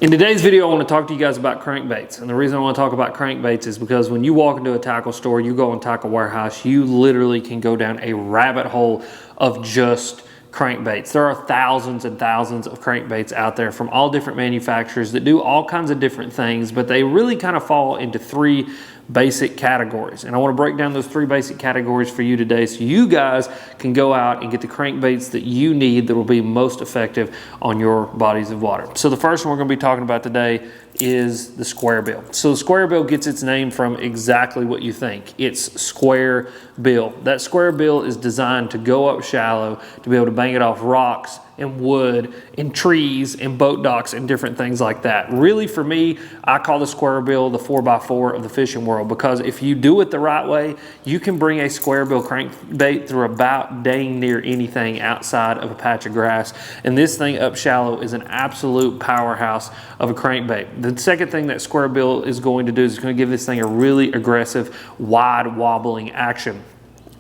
In today's video, I want to talk to you guys about crankbaits. And the reason I want to talk about crankbaits is because when you walk into a tackle store, you go in tackle warehouse, you literally can go down a rabbit hole of just crankbaits. There are thousands and thousands of crankbaits out there from all different manufacturers that do all kinds of different things, but they really kind of fall into three basic categories. And I want to break down those three basic categories for you today so you guys can go out and get the crankbaits that you need that will be most effective on your bodies of water. So the first one we're going to be talking about today is the square bill. So the square bill gets its name from exactly what you think. It's square bill. That square bill is designed to go up shallow to be able to bang it off rocks and wood and trees and boat docks and different things like that. Really, for me, I call the square bill the 4x4 of the fishing world, because if you do it the right way, you can bring a square bill crankbait through about dang near anything outside of a patch of grass. And this thing up shallow is an absolute powerhouse of a crankbait. The second thing that square bill is going to do is it's going to give this thing a really aggressive, wide wobbling action.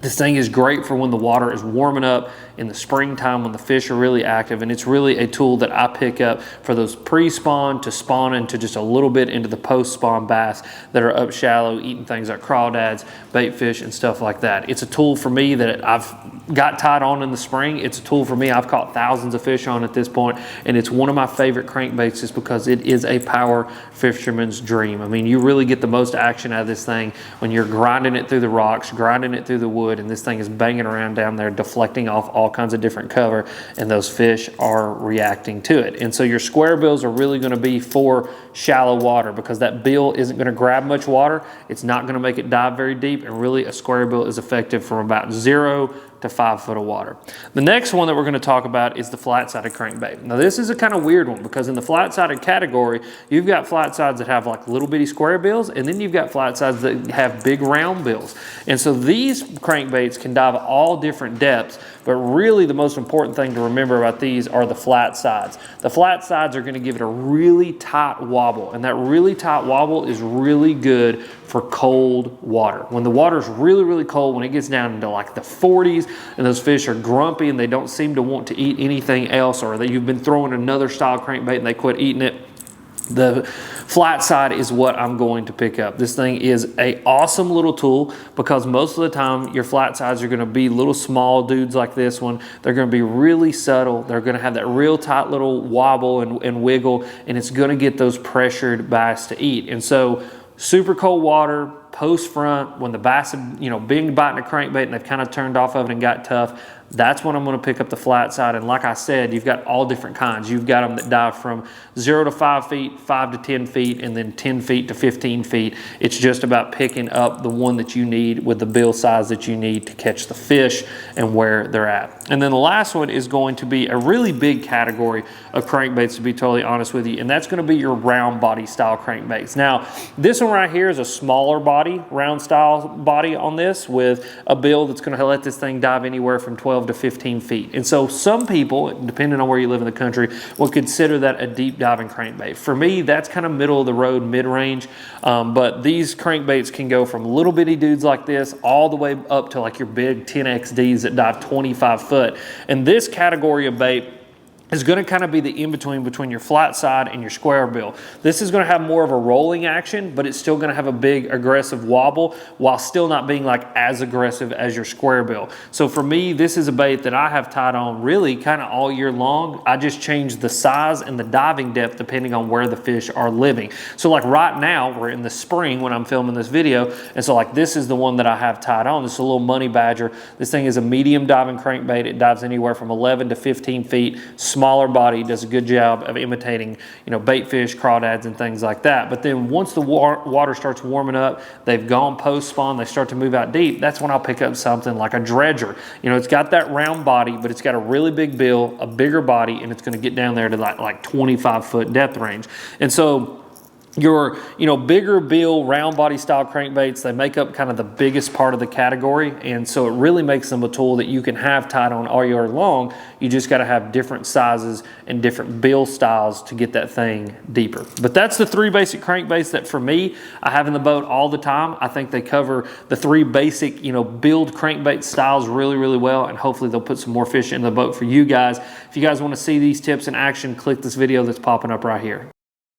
This thing is great for when the water is warming up in the springtime when the fish are really active, and it's really a tool that I pick up for those pre-spawn to spawning to just a little bit into the post-spawn bass that are up shallow eating things like crawdads, bait fish, and stuff like that. It's a tool for me that I've got tied on in the spring. It's a tool for me I've caught thousands of fish on at this point, and it's one of my favorite crankbaits just because it is a power fisherman's dream. I mean, you really get the most action out of this thing when you're grinding it through the rocks, grinding it through the wood, and this thing is banging around down there, deflecting off all kinds of different cover, and those fish are reacting to it. And so your square bills are really going to be for shallow water, because that bill isn't going to grab much water. It's not going to make it dive very deep, and really a square bill is effective from about 0 to 5 foot of water. The next one that we're going to talk about is the flat-sided crankbait. Now this is a kind of weird one, because in the flat-sided category, you've got flat sides that have like little bitty square bills, and then you've got flat sides that have big round bills. And so these crankbaits can dive all different depths, but really the most important thing to remember about these are the flat sides. The flat sides are going to give it a really tight wobble, and that really tight wobble is really good for cold water. When the water's really, really cold, when it gets down into like the 40s and those fish are grumpy and they don't seem to want to eat anything else, or that you've been throwing another style crankbait and they quit eating it, the flat side is what I'm going to pick up. This thing is an awesome little tool, because most of the time your flat sides are going to be little small dudes like this one. They're going to be really subtle. They're going to have that real tight little wobble and wiggle, and it's going to get those pressured bass to eat. And so super cold water, post front, when the bass have, been biting a crankbait and they've kind of turned off of it and got tough, that's when I'm going to pick up the flat side. And like I said, you've got all different kinds. You've got them that dive from 0 to 5 feet, 5 to 10 feet, and then 10 feet to 15 feet. It's just about picking up the one that you need with the bill size that you need to catch the fish and where they're at. And then the last one is going to be a really big category of crankbaits, to be totally honest with you, and that's going to be your round body style crankbaits. Now, this one right here is a smaller body, round style body on this, with a bill that's going to let this thing dive anywhere from 12 to 15 feet. And so some people, depending on where you live in the country, will consider that a deep diving crankbait. For me, that's kind of middle of the road, mid-range, but these crankbaits can go from little bitty dudes like this all the way up to like your big 10XDs that dive 25 foot. And this category of bait is going to kind of be the in-between between your flat side and your square bill. This is going to have more of a rolling action, but it's still going to have a big aggressive wobble while still not being like as aggressive as your square bill. So for me, this is a bait that I have tied on really kind of all year long. I just change the size and the diving depth depending on where the fish are living. So like right now, we're in the spring when I'm filming this video, and so like this is the one that I have tied on. This is a little money badger. This thing is a medium diving crankbait. It dives anywhere from 11 to 15 feet. Smaller body, does a good job of imitating, bait fish, crawdads, and things like that. But then once the water starts warming up, they've gone post spawn, they start to move out deep, that's when I'll pick up something like a dredger. It's got that round body, but it's got a really big bill, a bigger body, and it's going to get down there to like 25 foot depth range. And so your bigger bill round body style crankbaits, they make up kind of the biggest part of the category, and so it really makes them a tool that you can have tied on all year long. You just got to have different sizes and different bill styles to get that thing deeper. But that's the three basic crankbaits that for me I have in the boat all the time. I think they cover the three basic build crankbait styles really, really well, and hopefully they'll put some more fish in the boat for you guys. If you guys want to see these tips in action, click this video that's popping up right here.